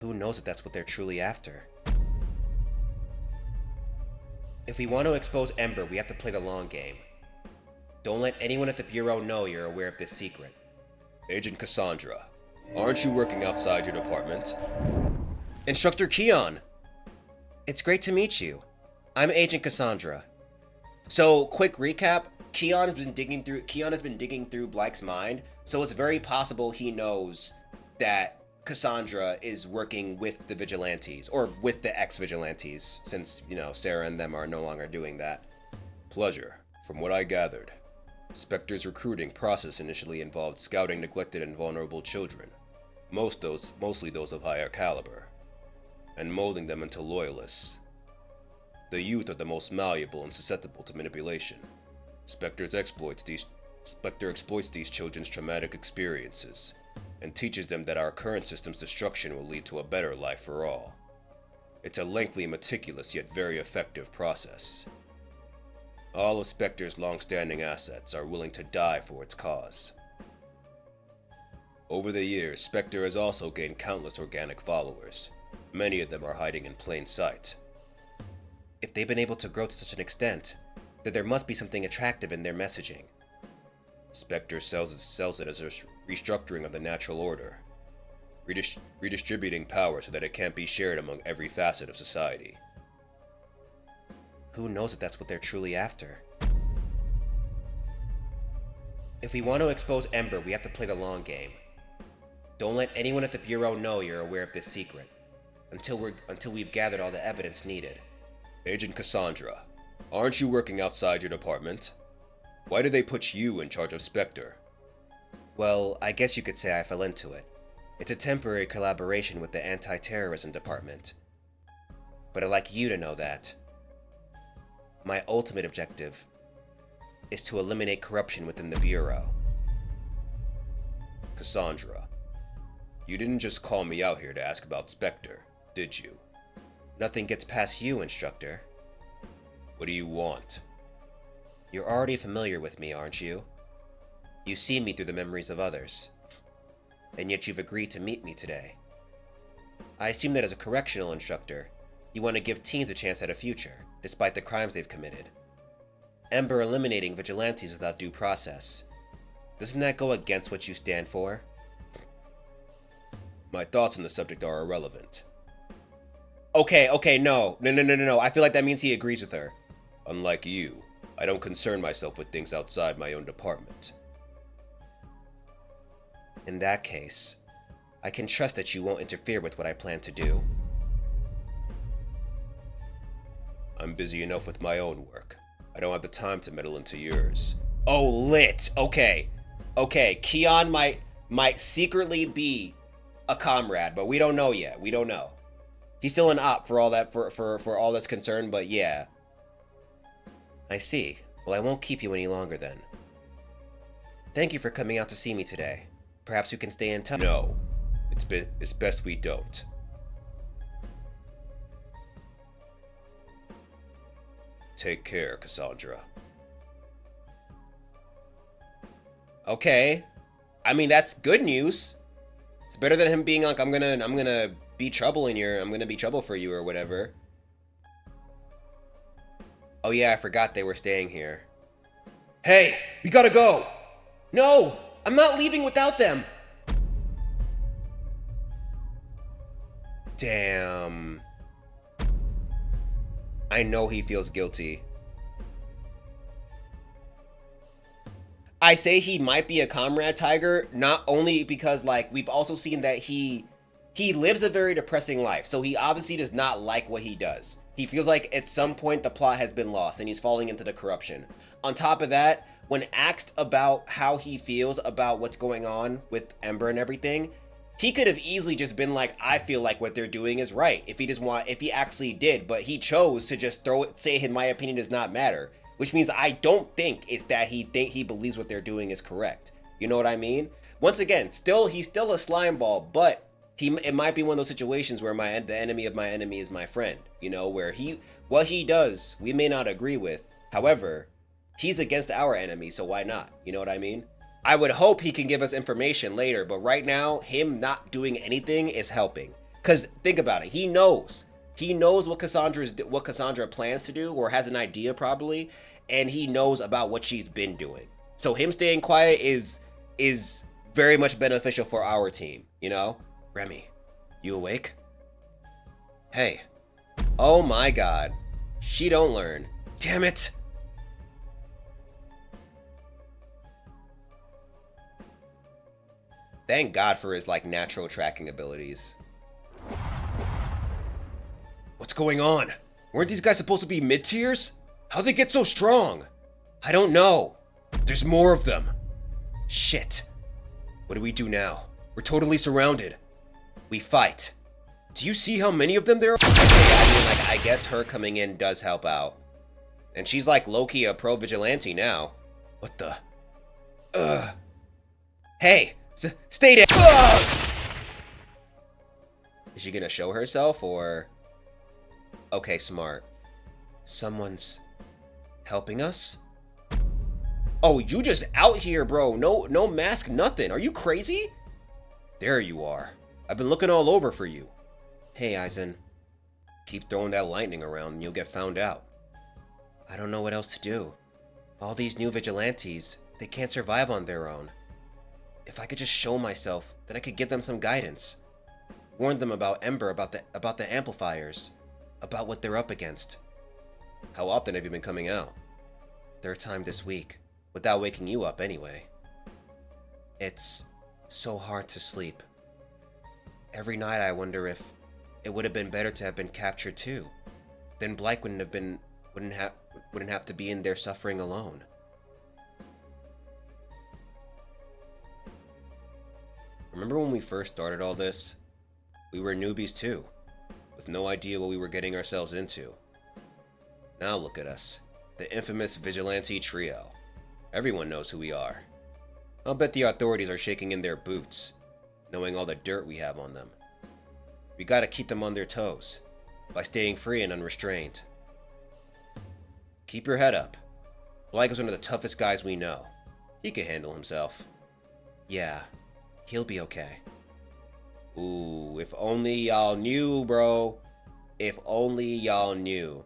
Who knows if that's what they're truly after? If we want to expose Ember, we have to play the long game. Don't let anyone at the Bureau know you're aware of this secret. Agent Cassandra, aren't you working outside your department? Instructor Keon! It's great to meet you. I'm Agent Cassandra. So, quick recap, Keon has been digging through Blyke's mind, so it's very possible he knows that Cassandra is working with the vigilantes, or with the ex-vigilantes, since, Sarah and them are no longer doing that. Pleasure. From what I gathered, Spectre's recruiting process initially involved scouting neglected and vulnerable children, mostly those of higher caliber, and molding them into loyalists. The youth are the most malleable and susceptible to manipulation. Spectre exploits these children's traumatic experiences, and teaches them that our current system's destruction will lead to a better life for all. It's a lengthy, meticulous, yet very effective process. All of Spectre's long-standing assets are willing to die for its cause. Over the years, Spectre has also gained countless organic followers. Many of them are hiding in plain sight. If they've been able to grow to such an extent, then there must be something attractive in their messaging. Spectre sells it as a restructuring of the natural order, redistributing power so that it can't be shared among every facet of society. Who knows if that's what they're truly after? If we want to expose Ember, we have to play the long game. Don't let anyone at the Bureau know you're aware of this secret, until we've gathered all the evidence needed. Agent Cassandra, aren't you working outside your department? Why did they put you in charge of Spectre? Well, I guess you could say I fell into it. It's a temporary collaboration with the anti-terrorism department. But I'd like you to know that my ultimate objective is to eliminate corruption within the Bureau. Cassandra, you didn't just call me out here to ask about Spectre, did you? Nothing gets past you, Instructor. What do you want? You're already familiar with me, aren't you? You see me through the memories of others. And yet you've agreed to meet me today. I assume that as a correctional instructor, you want to give teens a chance at a future, despite the crimes they've committed. Ember eliminating vigilantes without due process. Doesn't that go against what you stand for? My thoughts on the subject are irrelevant. Okay, no. I feel like that means he agrees with her. Unlike you, I don't concern myself with things outside my own department. In that case, I can trust that you won't interfere with what I plan to do. I'm busy enough with my own work. I don't have the time to meddle into yours. Oh, lit. Okay, Keon might secretly be a comrade, but we don't know yet. We don't know. He's still an op for all that for all that's concerned, but yeah. I see. Well, I won't keep you any longer then. Thank you for coming out to see me today. Perhaps you can stay in touch. No. It's best we don't. Take care, Cassandra. Okay. I mean, that's good news. It's better than him being like, I'm gonna be trouble I'm gonna be trouble for you or whatever. Oh yeah, I forgot they were staying here. Hey, we gotta go! No! I'm not leaving without them! Damn. I know he feels guilty. I say he might be a comrade tiger, not only because, we've also seen that he lives a very depressing life, so he obviously does not like what he does. He feels like at some point the plot has been lost and he's falling into the corruption. On top of that, when asked about how he feels about what's going on with Ember and everything, he could have easily just been like, I feel like what they're doing is right, if he actually did, but he chose to just say my opinion does not matter, which means I don't think it's that he believes what they're doing is correct. You know what I mean? Once again, he's still a slime ball, but it might be one of those situations where the enemy of my enemy is my friend, where what he does, we may not agree with. However, he's against our enemy, so why not? You know what I mean? I would hope he can give us information later, but right now, him not doing anything is helping. Because think about it. He knows. He knows what Cassandra plans to do, or has an idea probably, and he knows about what she's been doing. So him staying quiet is very much beneficial for our team, you know? Remy, you awake? Hey. Oh my god. She don't learn. Damn it. Thank God for his like natural tracking abilities. What's going on? Weren't these guys supposed to be mid-tiers? How'd they get so strong? I don't know. There's more of them. Shit. What do we do now? We're totally surrounded. We fight. Do you see how many of them there are? I mean, like, I guess her coming in does help out. And she's like low-key a pro-vigilante now. What the? Hey! Stay there! Is she gonna show herself, or? Okay, smart. Someone's helping us? Oh, you just out here, bro. No mask, nothing. Are you crazy? There you are. I've been looking all over for you. Hey, Aizen. Keep throwing that lightning around and you'll get found out. I don't know what else to do. All these new vigilantes, they can't survive on their own. If I could just show myself, then I could give them some guidance. Warn them about Ember, about the amplifiers, about what they're up against. How often have you been coming out? Third time this week, without waking you up anyway. It's so hard to sleep. Every night I wonder if it would have been better to have been captured too. Then Blyke wouldn't have to be in there suffering alone. Remember when we first started all this? We were newbies too, with no idea what we were getting ourselves into. Now look at us, the infamous vigilante trio. Everyone knows who we are. I'll bet the authorities are shaking in their boots, knowing all the dirt we have on them. We gotta keep them on their toes, by staying free and unrestrained. Keep your head up. Blyke is one of the toughest guys we know. He can handle himself. Yeah, he'll be okay. Ooh, if only y'all knew, bro. If only y'all knew.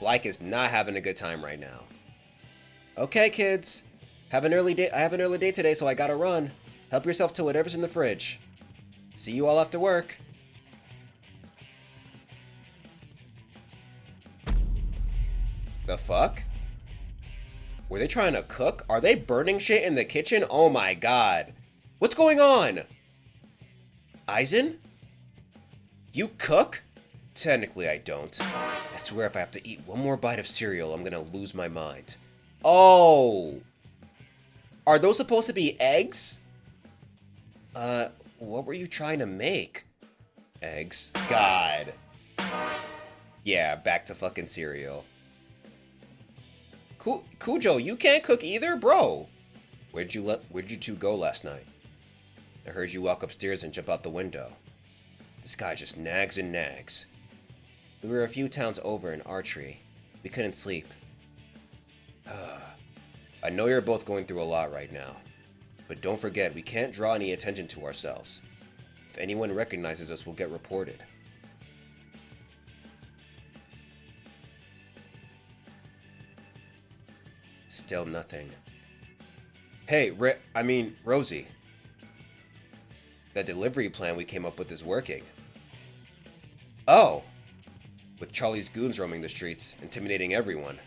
Blyke is not having a good time right now. Okay, kids. I have an early day today, so I gotta run. Help yourself to whatever's in the fridge. See you all after work. The fuck? Were they trying to cook? Are they burning shit in the kitchen? Oh my god. What's going on? Aizen? You cook? Technically I don't. I swear if I have to eat one more bite of cereal, I'm gonna lose my mind. Oh! Are those supposed to be eggs? What were you trying to make? Eggs. God. Yeah, back to fucking cereal. Kujo, you can't cook either? Bro! Where'd you two go last night? I heard you walk upstairs and jump out the window. This guy just nags and nags. We were a few towns over in archery. We couldn't sleep. I know you're both going through a lot right now. But don't forget, we can't draw any attention to ourselves. If anyone recognizes us, we'll get reported. Still nothing. Hey, Rosie. That delivery plan we came up with is working. Oh! With Charlie's goons roaming the streets, intimidating everyone.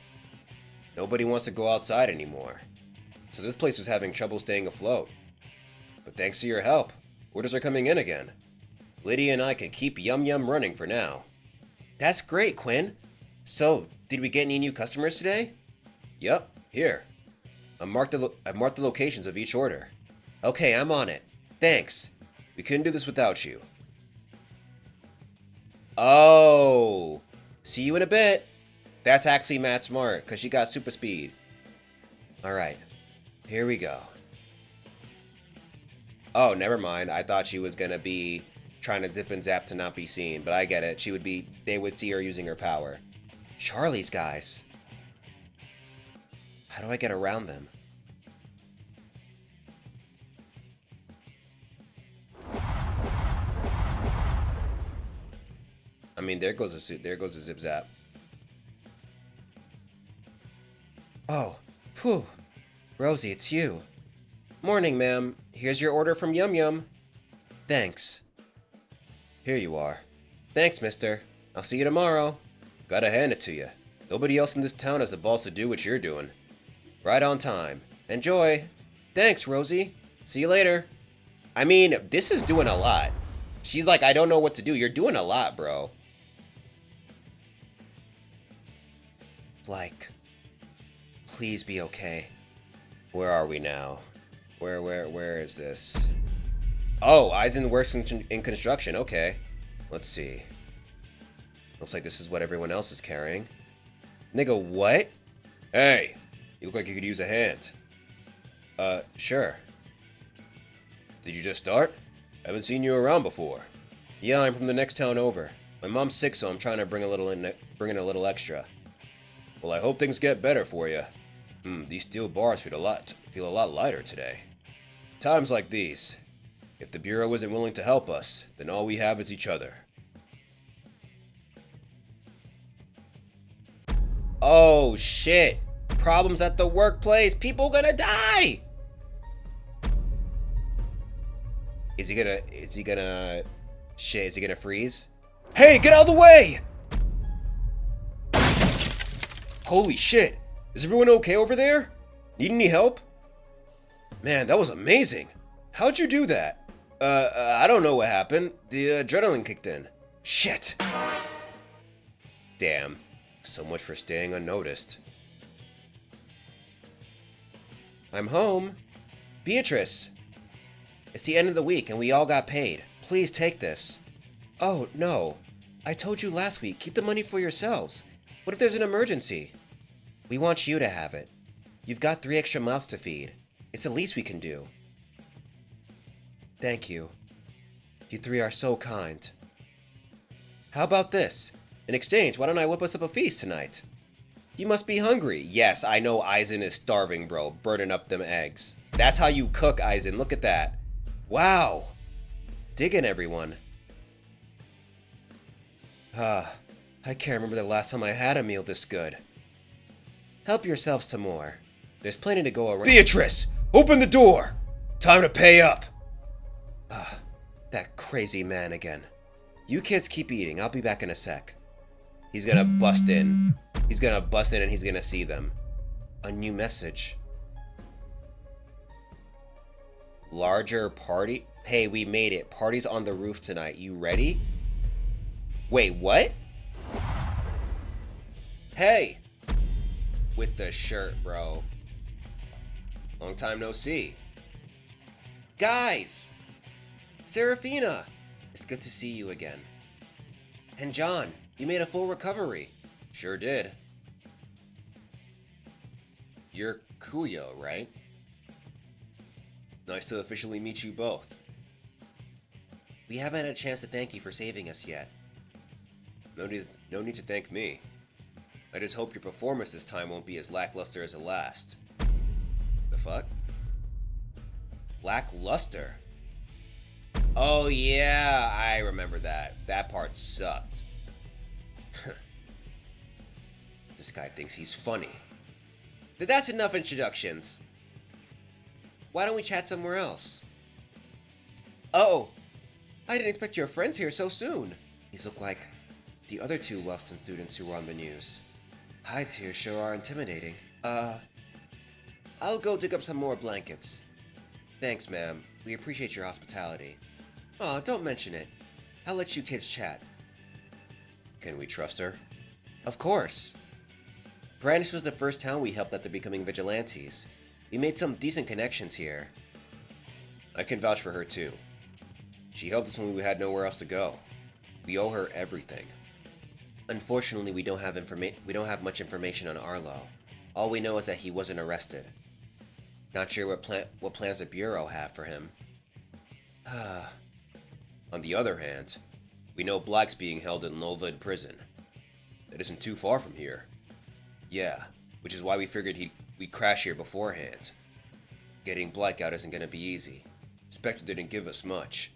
Nobody wants to go outside anymore. So this place was having trouble staying afloat. But thanks to your help, orders are coming in again. Lydia and I can keep Yum Yum running for now. That's great, Quinn. So, did we get any new customers today? Yep, here. I've marked the locations of each order. Okay, I'm on it. Thanks. We couldn't do this without you. Oh. See you in a bit. That's actually Matt Smart, because she got super speed. Alright. Here we go. Oh, never mind. I thought she was gonna be trying to zip and zap to not be seen, but I get it. They would see her using her power. Charlie's guys. How do I get around them? mean, there goes a zip zap. Oh, phew. Rosie, it's you. Morning, ma'am. Here's your order from Yum Yum. Thanks. Here you are. Thanks, mister. I'll see you tomorrow. Gotta hand it to you. Nobody else in this town has the balls to do what you're doing. Right on time. Enjoy. Thanks, Rosie. See you later. I mean, this is doing a lot. She's like, I don't know what to do. You're doing a lot, bro. Blyke. Please be okay. Where are we now? Where is this? Oh, Eisen works in construction. Okay. Let's see. Looks like this is what everyone else is carrying. Nigga, what? Hey, you look like you could use a hand. Sure. Did you just start? I haven't seen you around before. Yeah, I'm from the next town over. My mom's sick, so I'm trying to bring in a little extra. Well, I hope things get better for you. These steel bars feel a lot lighter today. Times like these. If the Bureau isn't willing to help us, then all we have is each other. Oh, shit. Problems at the workplace. People gonna die. Is he gonna freeze? Hey, get out of the way! Holy shit. Is everyone okay over there? Need any help? Man, that was amazing. How'd you do that? I don't know what happened. The adrenaline kicked in. Shit. Damn. So much for staying unnoticed. I'm home. Beatrice. It's the end of the week and we all got paid. Please take this. Oh, no. I told you last week, keep the money for yourselves. What if there's an emergency? We want you to have it. You've got 3 extra mouths to feed. It's the least we can do. Thank you. You 3 are so kind. How about this? In exchange, why don't I whip us up a feast tonight? You must be hungry. Yes, I know Eisen is starving, bro. Burning up them eggs. That's how you cook, Eisen. Look at that. Wow. Dig in, everyone. I can't remember the last time I had a meal this good. Help yourselves to more. There's plenty to go around. Beatrice! Open the door! Time to pay up! That crazy man again. You kids keep eating. I'll be back in a sec. He's gonna bust in. He's gonna bust in and he's gonna see them. A new message. Larger party? Hey, we made it. Party's on the roof tonight. You ready? Wait, what? Hey! With the shirt, bro. Long time no see. Guys! Serafina! It's good to see you again. And John, you made a full recovery. Sure did. You're Kuyo, right? Nice to officially meet you both. We haven't had a chance to thank you for saving us yet. No need to thank me. I just hope your performance this time won't be as lackluster as the last. The fuck? Lackluster? Oh yeah, I remember that. That part sucked. This guy thinks he's funny. But that's enough introductions. Why don't we chat somewhere else? Oh, I didn't expect your friends here so soon. These look like the other 2 Wellston students who were on the news. Hides here sure are intimidating. I'll go dig up some more blankets. Thanks, ma'am. We appreciate your hospitality. Aw, don't mention it. I'll let you kids chat. Can we trust her? Of course. Brandis was the first town we helped after becoming vigilantes. We made some decent connections here. I can vouch for her too. She helped us when we had nowhere else to go. We owe her everything. Unfortunately, we don't have much information on Arlo. All we know is that he wasn't arrested. Not sure what plans the Bureau have for him. On the other hand, we know Blyke's being held in Lovad prison. That isn't too far from here. Yeah, which is why we figured we'd crash here beforehand. Getting Blyke out isn't gonna be easy. Spectre didn't give us much.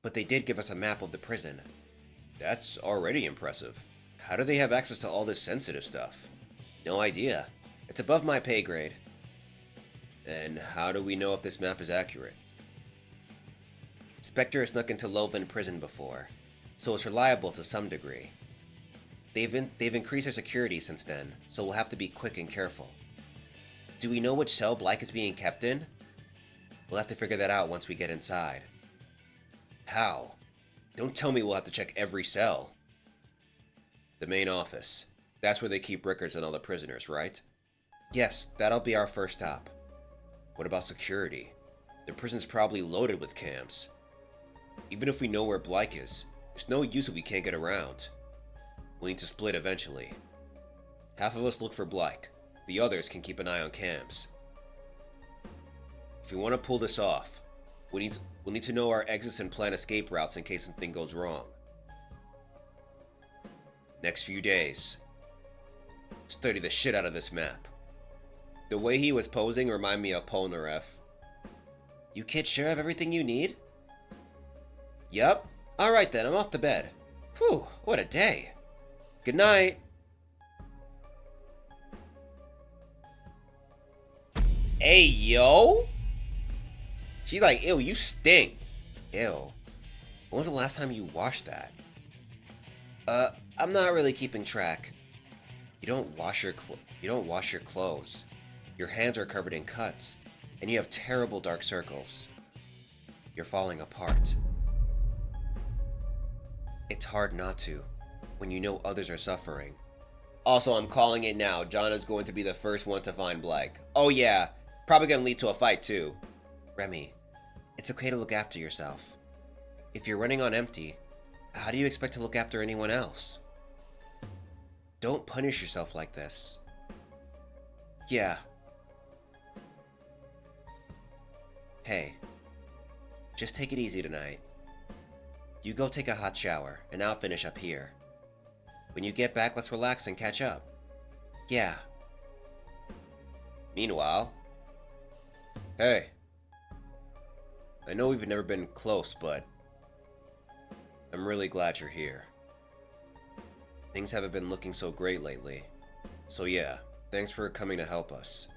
But they did give us a map of the prison. That's already impressive. How do they have access to all this sensitive stuff? No idea. It's above my pay grade. Then how do we know if this map is accurate? Spectre has snuck into Loven prison before, so it's reliable to some degree. They've increased their security since then, so we'll have to be quick and careful. Do we know which cell Blyke is being kept in? We'll have to figure that out once we get inside. How? Don't tell me we'll have to check every cell. The main office. That's where they keep records on all the prisoners, right? Yes, that'll be our first stop. What about security? The prison's probably loaded with cams. Even if we know where Blyke is, there's no use if we can't get around. We'll need to split eventually. Half of us look for Blyke. The others can keep an eye on cams. If we want to pull this off, we'll need to know our exits and plan escape routes in case something goes wrong. Next few days, study the shit out of this map. The way he was posing reminded me of Polnareff. You kids sure have everything you need? Yup. Alright then, I'm off to bed. Whew, what a day. Good night. Hey, yo! She's like, ew, you stink. Ew. When was the last time you washed that? I'm not really keeping track. You don't wash your clothes. Your hands are covered in cuts, and you have terrible dark circles. You're falling apart. It's hard not to, when you know others are suffering. Also, I'm calling it now. John is going to be the first one to find Blyke. Oh yeah, probably gonna lead to a fight too. Remy, it's okay to look after yourself. If you're running on empty, how do you expect to look after anyone else? Don't punish yourself like this. Yeah. Hey, just take it easy tonight. You go take a hot shower, and I'll finish up here. When you get back, let's relax and catch up. Yeah. Meanwhile... Hey. I know we've never been close, but... I'm really glad you're here. Things haven't been looking so great lately. So yeah, thanks for coming to help us.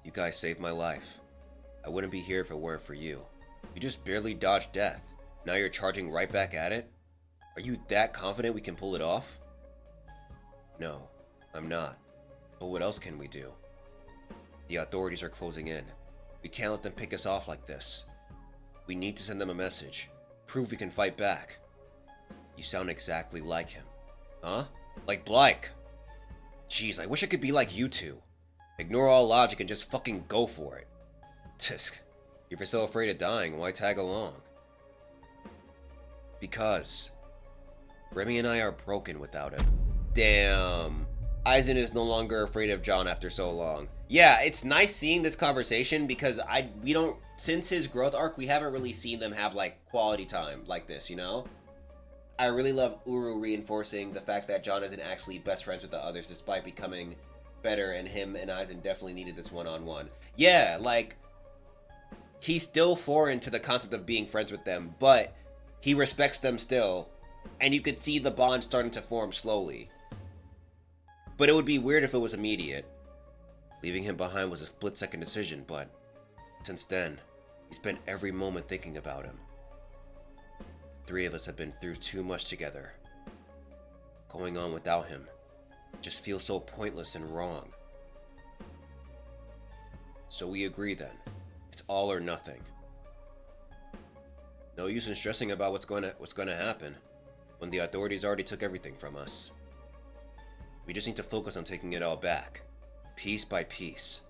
You guys saved my life. I wouldn't be here if it weren't for you. You just barely dodged death. Now you're charging right back at it? Are you that confident we can pull it off? No, I'm not. But what else can we do? The authorities are closing in. We can't let them pick us off like this. We need to send them a message. Prove we can fight back. You sound exactly like him. Huh? Like Blyke. Jeez, I wish I could be like you two. Ignore all logic and just fucking go for it. Tisk. If you're so afraid of dying, why tag along? Because Remy and I are broken without him. Damn. Aizen is no longer afraid of John after so long. Yeah, it's nice seeing this conversation because we don't, since his growth arc, we haven't really seen them have like quality time like this, you know? I really love Uru reinforcing the fact that John isn't actually best friends with the others despite becoming better, and him and Aizen definitely needed this one-on-one. Yeah, like, he's still foreign to the concept of being friends with them, but he respects them still, and you could see the bond starting to form slowly. But it would be weird if it was immediate. Leaving him behind was a split-second decision, but since then, he spent every moment thinking about him. The three of us have been through too much together. Going on without him just feels so pointless and wrong. So we agree then. It's all or nothing. No use in stressing about what's going to happen when the authorities already took everything from us. We just need to focus on taking it all back, piece by piece,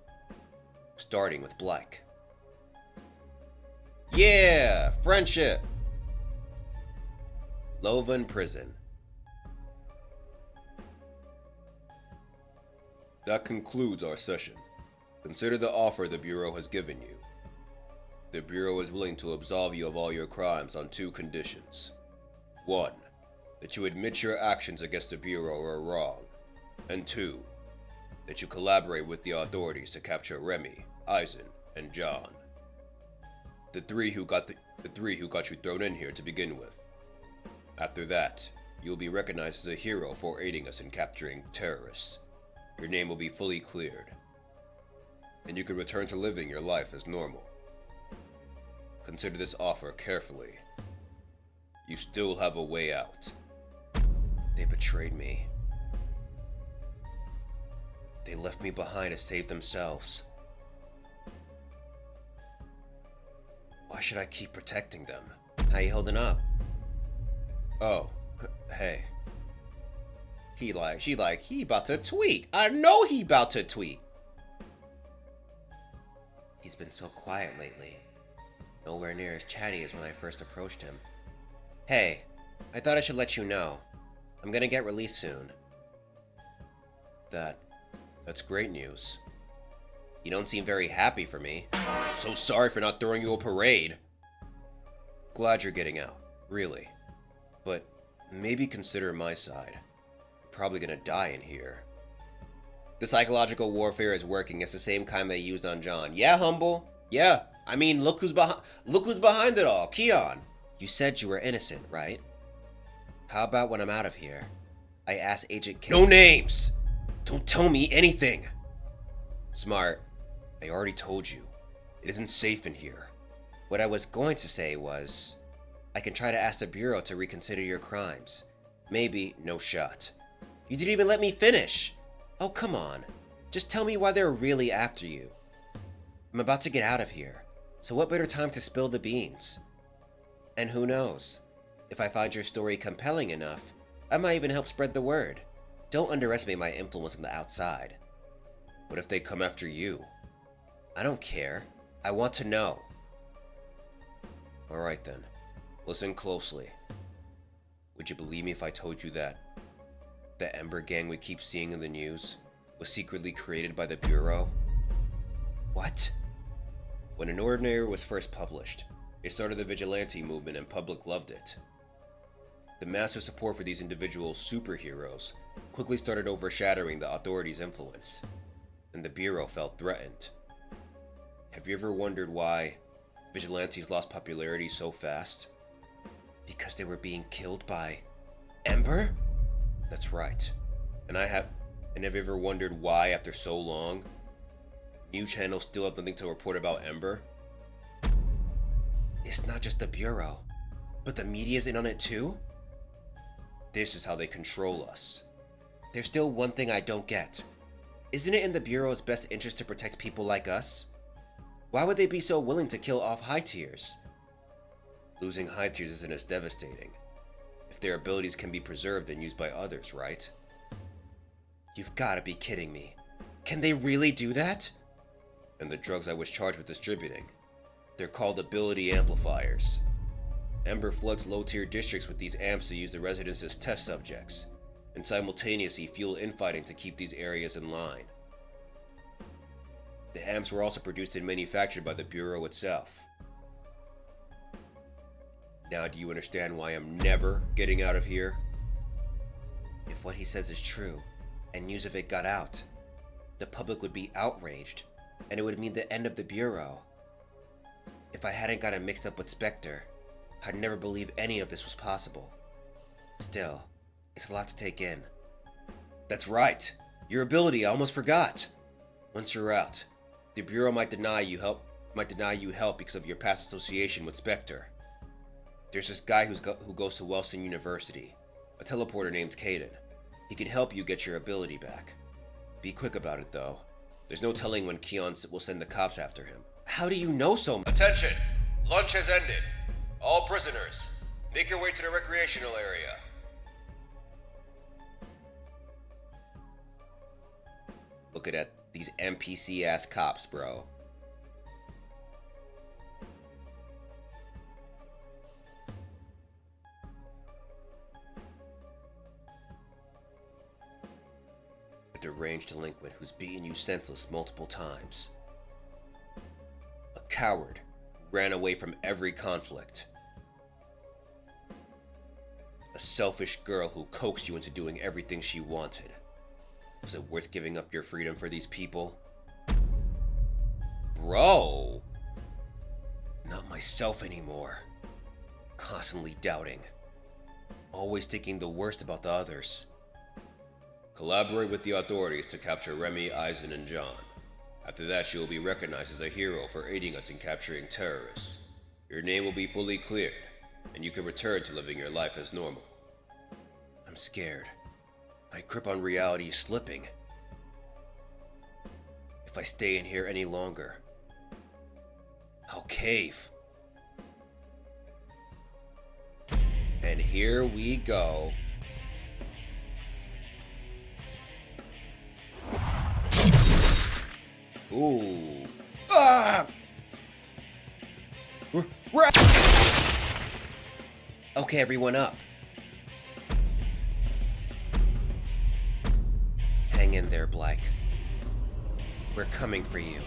starting with Blyke. Yeah, friendship. Loven Prison. That concludes our session. Consider the offer the Bureau has given you. The Bureau is willing to absolve you of all your crimes on 2 conditions. 1, that you admit your actions against the Bureau are wrong. And 2, that you collaborate with the authorities to capture Remy, Aizen, and John. The three who got you thrown in here to begin with. After that, you'll be recognized as a hero for aiding us in capturing terrorists. Your name will be fully cleared, and you can return to living your life as normal. Consider this offer carefully. You still have a way out. They betrayed me. They left me behind to save themselves. Why should I keep protecting them? How you holding up? Oh, hey. He about to tweet. I know he about to tweet. He's been so quiet lately. Nowhere near as chatty as when I first approached him. Hey, I thought I should let you know. I'm gonna get released soon. That's great news. You don't seem very happy for me. So sorry for not throwing you a parade. Glad you're getting out, really. But maybe consider my side. I'm probably gonna die in here. The psychological warfare is working. It's the same kind they used on John. Yeah, Humble. Yeah. I mean, look who's behind it all. Keon. You said you were innocent, right? How about when I'm out of here? I asked Agent K. No names! Don't tell me anything! Smart. I already told you. It isn't safe in here. What I was going to say was, I can try to ask the Bureau to reconsider your crimes. Maybe. No shot. You didn't even let me finish. Oh, come on. Just tell me why they're really after you. I'm about to get out of here, so what better time to spill the beans? And who knows? If I find your story compelling enough, I might even help spread the word. Don't underestimate my influence on the outside. What if they come after you? I don't care. I want to know. Alright then. Listen closely. Would you believe me if I told you that the Ember gang we keep seeing in the news was secretly created by the Bureau? What? When unOrdinary was first published, it started the vigilante movement and public loved it. The massive support for these individual superheroes quickly started overshadowing the authorities' influence, and the Bureau felt threatened. Have you ever wondered why vigilantes lost popularity so fast? Because they were being killed by Ember? That's right. And have you ever wondered why, after so long, new channels still have nothing to report about Ember? It's not just the Bureau, but the media's in on it too? This is how they control us. There's still one thing I don't get. Isn't it in the Bureau's best interest to protect people like us? Why would they be so willing to kill off high tiers? Losing high tiers isn't as devastating if their abilities can be preserved and used by others, right? You've got to be kidding me. Can they really do that? And the drugs I was charged with distributing, they're called ability amplifiers. Ember floods low-tier districts with these amps to use the residents as test subjects, and simultaneously fuel infighting to keep these areas in line. The amps were also produced and manufactured by the Bureau itself. Now do you understand why I'm never getting out of here? If what he says is true, and news of it got out, the public would be outraged, and it would mean the end of the Bureau. If I hadn't gotten mixed up with Spectre, I'd never believe any of this was possible. Still, it's a lot to take in. That's right. Your ability, I almost forgot. Once you're out, the Bureau might deny you help because of your past association with Spectre. There's this guy who goes to Wellston University, a teleporter named Caden. He can help you get your ability back. Be quick about it though. There's no telling when Keon will send the cops after him. How do you know so much? Attention! Lunch has ended. All prisoners, make your way to the recreational area. Look at that, these NPC ass cops, bro. A deranged delinquent who's beaten you senseless multiple times. A coward who ran away from every conflict. A selfish girl who coaxed you into doing everything she wanted. Was it worth giving up your freedom for these people? Bro! Not myself anymore. Constantly doubting. always thinking the worst about the others. Collaborate with the authorities to capture Remy, Eisen, and John. After that, you will be recognized as a hero for aiding us in capturing terrorists. Your name will be fully cleared, and you can return to living your life as normal. I'm scared. My grip on reality is slipping. If I stay in here any longer, I'll cave. And here we go. Ooh. Ah! Okay, everyone up. Hang in there, Blyke. We're coming for you.